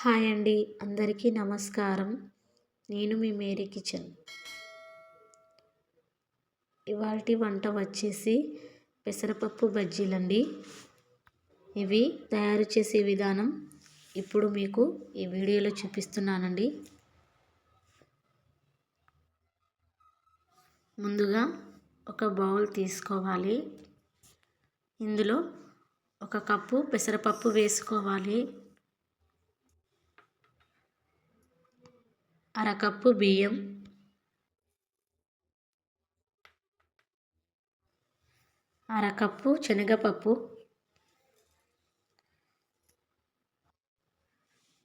Hi అండి, అందరికీ నమస్కారం. నేను మీ మేరీ కిచెన్. ఇవాల్టి వంట వచ్చేసి పెసరపప్పు బజ్జీలండి. ఇవి తయారు చేసే విధానం ఇప్పుడు మీకు ఈ వీడియోలో చూపిస్తున్నానండి. ముందుగా ఒక బౌల్ తీసుకోవాలి. ఇందులో ఒక కప్పు పెసరపప్పు వేసుకోవాలి. అరకప్పు బియ్యం, అరకప్పు శనగపప్పు,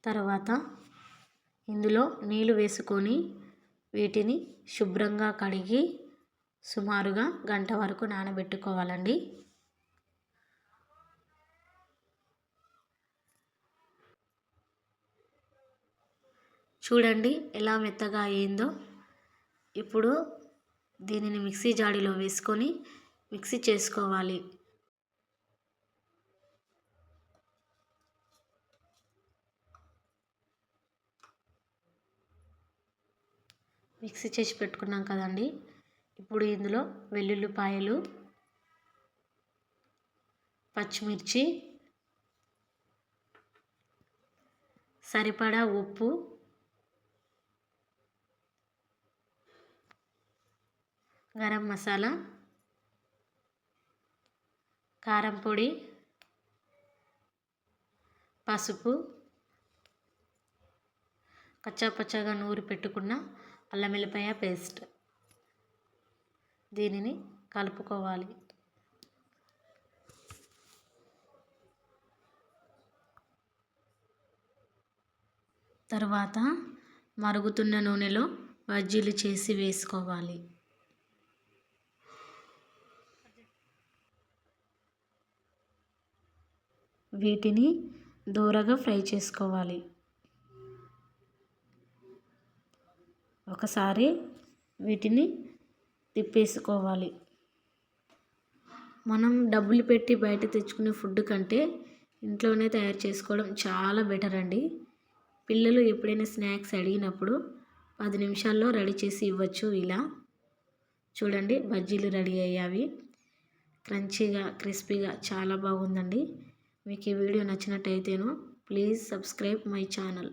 తర్వాత ఇందులో నీళ్ళు వేసుకొని వీటిని శుభ్రంగా కడిగి సుమారుగా గంట వరకు నానబెట్టుకోవాలండి. చూడండి ఎలా మెత్తగా అయిందో. ఇప్పుడు దీనిని మిక్సీ జాడీలో వేసుకొని మిక్సీ చేసుకోవాలి. మిక్సీ చేసి పెట్టుకున్నాం కదండి. ఇప్పుడు ఇందులో వెల్లుల్లిపాయలు, పచ్చిమిర్చి, సరిపడా ఉప్పు, గరం మసాలా, కారం పొడి, పసుపు, కచ్చాపచ్చాగా నూరి పెట్టుకున్న అల్లం వెల్లిపాయ పేస్ట్, దీనిని కలుపుకోవాలి. తర్వాత మరుగుతున్న నూనెలో బజ్జీలు చేసి వేసుకోవాలి. వీటిని దూరగా ఫ్రై చేసుకోవాలి. ఒకసారి వీటిని తిప్పేసుకోవాలి. మనం డబ్బులు పెట్టి బయట తెచ్చుకునే ఫుడ్ కంటే ఇంట్లోనే తయారు చేసుకోవడం చాలా బెటర్ అండి. పిల్లలు ఎప్పుడైనా స్నాక్స్ అడిగినప్పుడు 10 నిమిషాల్లో రెడీ చేసి ఇవ్వచ్చు. ఇలా చూడండి, బజ్జీలు రెడీ అయ్యాయి. క్రంచీగా, క్రిస్పీగా చాలా బాగుందండి. మీకు ఈ వీడియో నచ్చినట్టయితేను ప్లీజ్ సబ్స్క్రైబ్ మై ఛానల్.